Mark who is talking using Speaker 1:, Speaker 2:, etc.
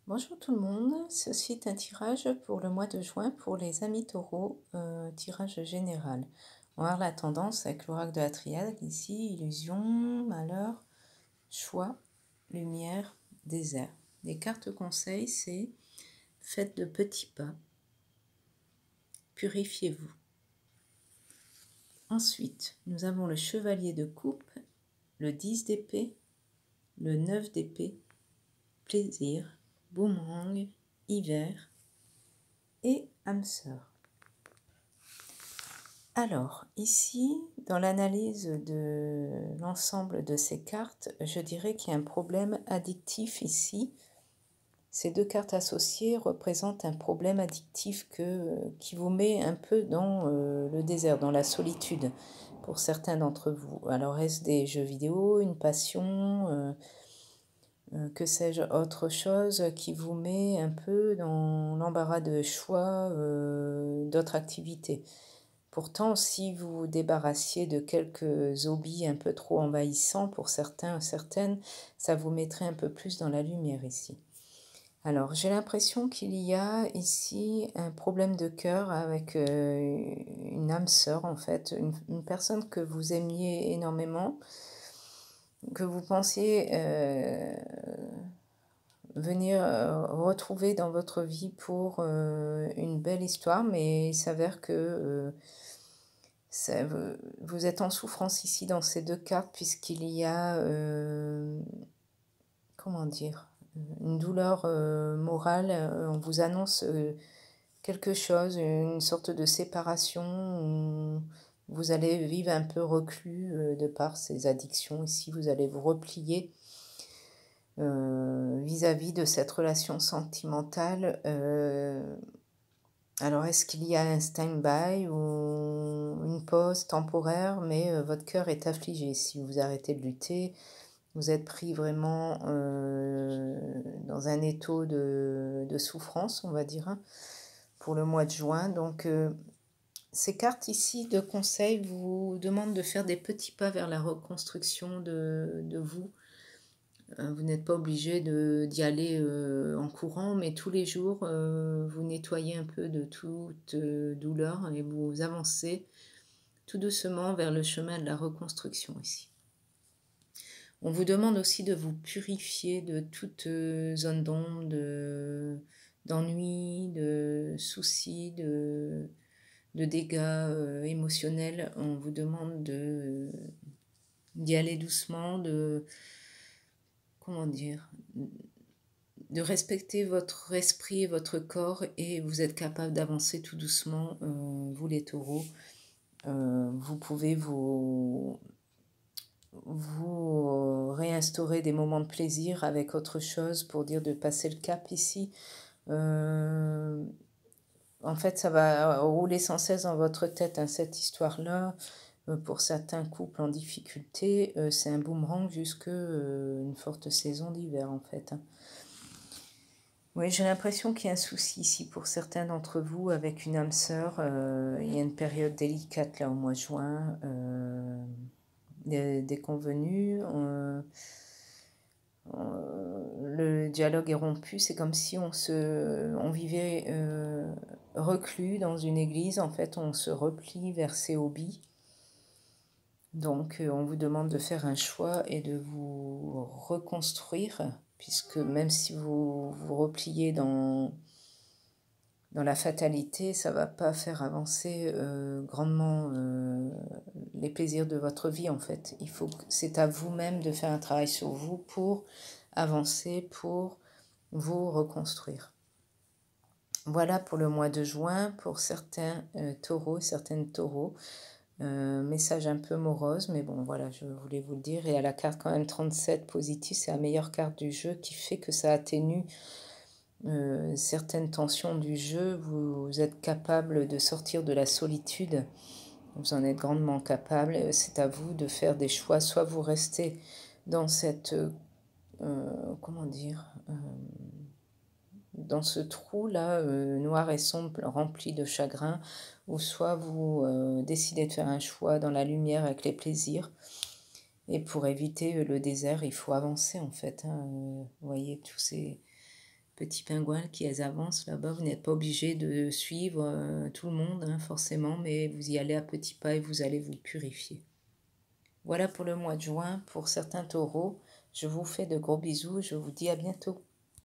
Speaker 1: Bonjour tout le monde, ceci est un tirage pour le mois de juin pour les amis taureaux, tirage général. On va voir la tendance avec l'oracle de la triade, ici, illusion, malheur, choix, lumière, désert. Les cartes conseils, c'est faites de petits pas, purifiez-vous. Ensuite, nous avons le chevalier de coupe, le 10 d'épée, le 9 d'épée, plaisir, boomerang, hiver et âme sœur. Alors, ici, dans l'analyse de l'ensemble de ces cartes, je dirais qu'il y a un problème addictif ici. Ces deux cartes associées représentent un problème addictif qui vous met un peu dans le désert, dans la solitude, pour certains d'entre vous. Alors, est-ce des jeux vidéo, une passion, que sais-je, autre chose qui vous met un peu dans l'embarras de choix d'autres activités? Pourtant, si vous vous débarrassiez de quelques hobbies un peu trop envahissants pour certains, certaines, ça vous mettrait un peu plus dans la lumière ici. Alors, j'ai l'impression qu'il y a ici un problème de cœur avec une âme sœur, en fait, une personne que vous aimiez énormément, que vous pensiez venir retrouver dans votre vie pour une belle histoire, mais il s'avère que vous êtes en souffrance ici dans ces deux cartes puisqu'il y a, comment dire, une douleur morale. On vous annonce quelque chose, une sorte de séparation où vous allez vivre un peu reclus de par ces addictions. Ici, vous allez vous replier vis-à-vis de cette relation sentimentale. Alors, est-ce qu'il y a un stand-by ou une pause temporaire, mais votre cœur est affligé. Si vous arrêtez de lutter, vous êtes pris vraiment dans un étau de souffrance, on va dire, hein, pour le mois de juin. Donc, ces cartes ici de conseil vous demandent de faire des petits pas vers la reconstruction de vous. Vous n'êtes pas obligé d'y aller en courant, mais tous les jours, vous nettoyez un peu de toute douleur et vous avancez tout doucement vers le chemin de la reconstruction ici. On vous demande aussi de vous purifier de toute zone d'ombre, d'ennui, de soucis, de dégâts émotionnels. On vous demande d'y aller doucement, comment dire, de respecter votre esprit et votre corps, et vous êtes capable d'avancer tout doucement, vous les taureaux. Vous pouvez vous réinstaurer des moments de plaisir avec autre chose pour dire de passer le cap ici. En fait, ça va rouler sans cesse dans votre tête, hein, cette histoire-là. Pour certains couples en difficulté, c'est un boomerang jusque une forte saison d'hiver, en fait, hein. Oui, j'ai l'impression qu'il y a un souci ici pour certains d'entre vous avec une âme sœur. Il y a une période délicate là au mois de juin, des convenus. Le dialogue est rompu. C'est comme si on vivait reclus dans une église. En fait, on se replie vers ses hobbies. Donc, on vous demande de faire un choix et de vous reconstruire, puisque même si vous vous repliez dans la fatalité, ça ne va pas faire avancer grandement les plaisirs de votre vie, en fait. C'est à vous-même de faire un travail sur vous pour avancer, pour vous reconstruire. Voilà pour le mois de juin, pour certains taureaux, certaines taureaux. Message un peu morose, mais bon, voilà, je voulais vous le dire. Et à la carte quand même 37 positive, c'est la meilleure carte du jeu qui fait que ça atténue certaines tensions du jeu. Vous êtes capable de sortir de la solitude, vous en êtes grandement capable. C'est à vous de faire des choix, soit vous restez dans cette, comment dire, dans ce trou-là, noir et sombre, rempli de chagrin, ou soit vous décidez de faire un choix dans la lumière avec les plaisirs. Et pour éviter le désert, il faut avancer, en fait, hein. Vous voyez, tous ces petits pingouins qui avancent là-bas. Vous n'êtes pas obligé de suivre tout le monde, hein, forcément, mais vous y allez à petits pas et vous allez vous purifier. Voilà pour le mois de juin. Pour certains taureaux, je vous fais de gros bisous. Je vous dis à bientôt.